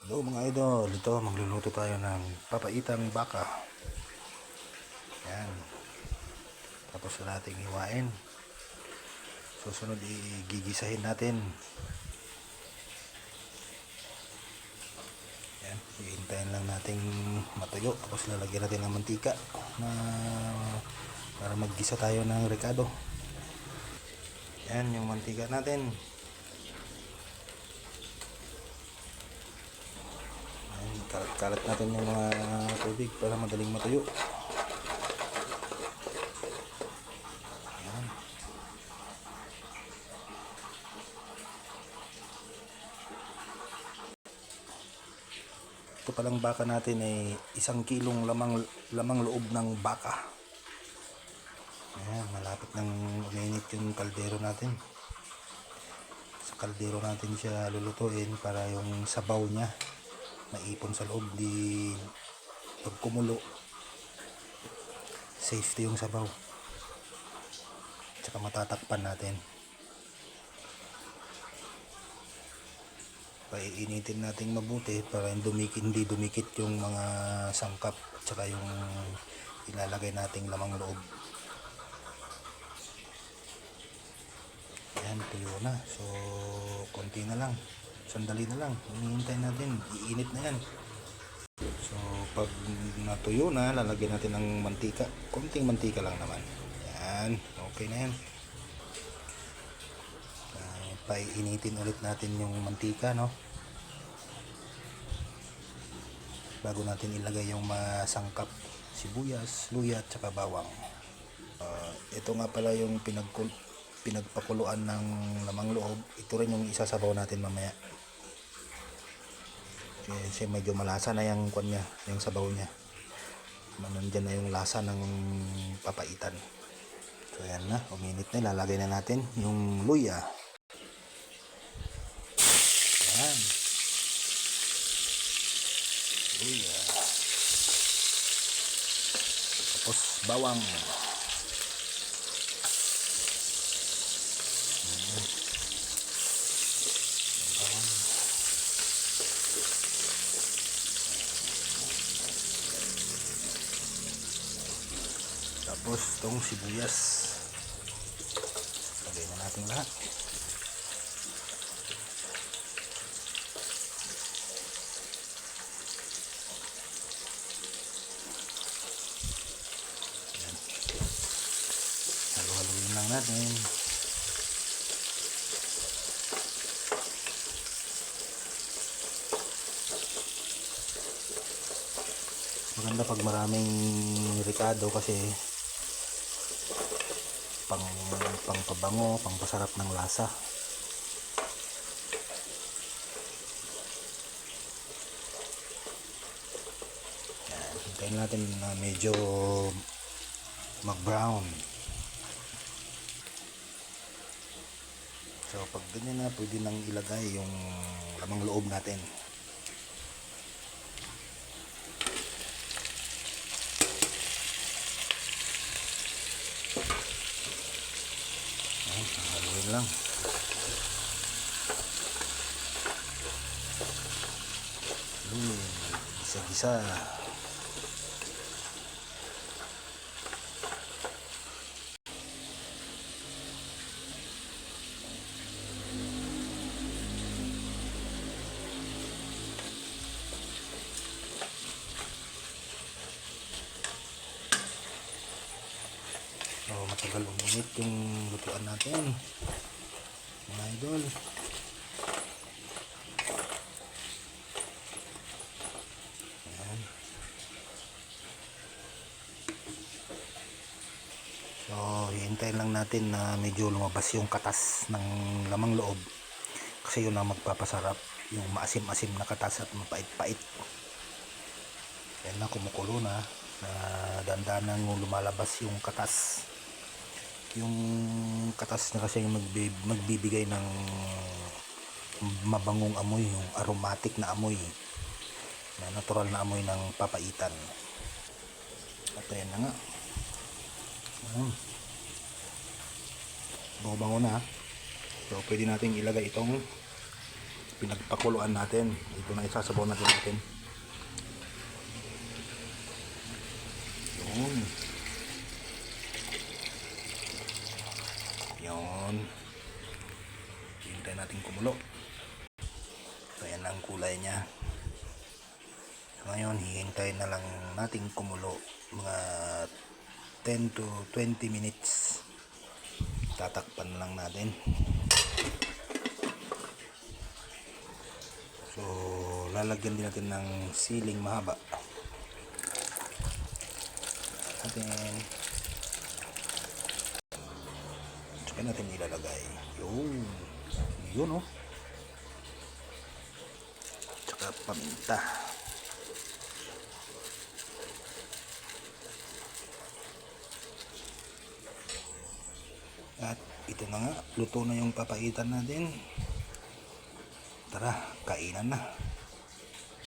Hello mga idol, dito magluluto tayo ng papaitang baka. Yan. Tapos na natin hiwain. Susunod igigisahin natin. Yan. Iintayin lang nating matuyo. Tapos lalagyan natin ng mantika na para maggisa tayo ng rekado. Yan yung mantika natin. Yan. Kalat-kalat natin yung mga tubig para madaling matuyo. Ito palang baka natin ay 1 kilong lamang loob ng baka. Ayan, malapit nang uminit yung kaldero natin. Sa kaldero natin siya lulutuin para yung sabaw niya maipon sa loob. Di pag kumulo, safety yung sabaw. Tsaka matatakpan natin. Paiinitin natin mabuti para hindi dumikit yung mga sangkap tsaka yung ilalagay nating lamang loob. Ayan, tuyo na. So, konti na lang. Sandali na lang. Hinihintay natin. Iinit na yan. So, pag natuyo na, lalagyan natin ng mantika. Konting mantika lang naman. Ayan, okay na yan. Paiinitin ulit natin yung mantika, no? Bago natin ilagay yung masangkap, sibuyas, luya, tsaka bawang. Ito nga pala yung pinagpakuluan ng lamang loob. Ito rin yung isasabaw natin mamaya. Kasi medyo malasa na yung kwan niya, yung sabaw niya. Nandyan na yung lasa ng papaitan. So yan na, uminit na. Lalagay na natin yung luya. Yan. Luya. Tapos bawang. Tapos itong sibuyas. Lagay na natin lahat. Halo-haloin lang natin. Maganda pag maraming ricado kasi pangpabango, pangpasarap ng lasa. Yan, hintayin natin na medyo mag-brown. So pag ganyan na, pwede nang ilagay yung lamang loob natin. Haluin lang. Haluin. Gisa-gisa. So matagal uminit yung lutuan natin, mga idol. Ayan. So hihintayin lang natin na medyo lumabas yung katas ng lamang loob, kasi yun ang magpapasarap, yung maasim-asim na katas at mapait-pait. Yan na, kumukulo na, dandanan lumalabas yung katas. Yung katas na kasi magbibigay ng mabangong amoy, yung aromatic na amoy, na natural na amoy ng papaitan. At ayan na nga, bango-bango na. So pwede natin ilagay itong pinagpakuluan natin. Ito na isasabaw natin. Yun. Yun. Hintayin natin kumulo. So yan ang kulay niya. So ngayon hihintayin na lang natin kumulo mga 10 to 20 minutes. Tatakpan lang natin. So lalagyan din natin ng siling mahaba. Tsaka natin ilalagay. Yun oh. Tsaka paminta. At ito na nga, luto na yung papaitan natin. Tara, kainan na.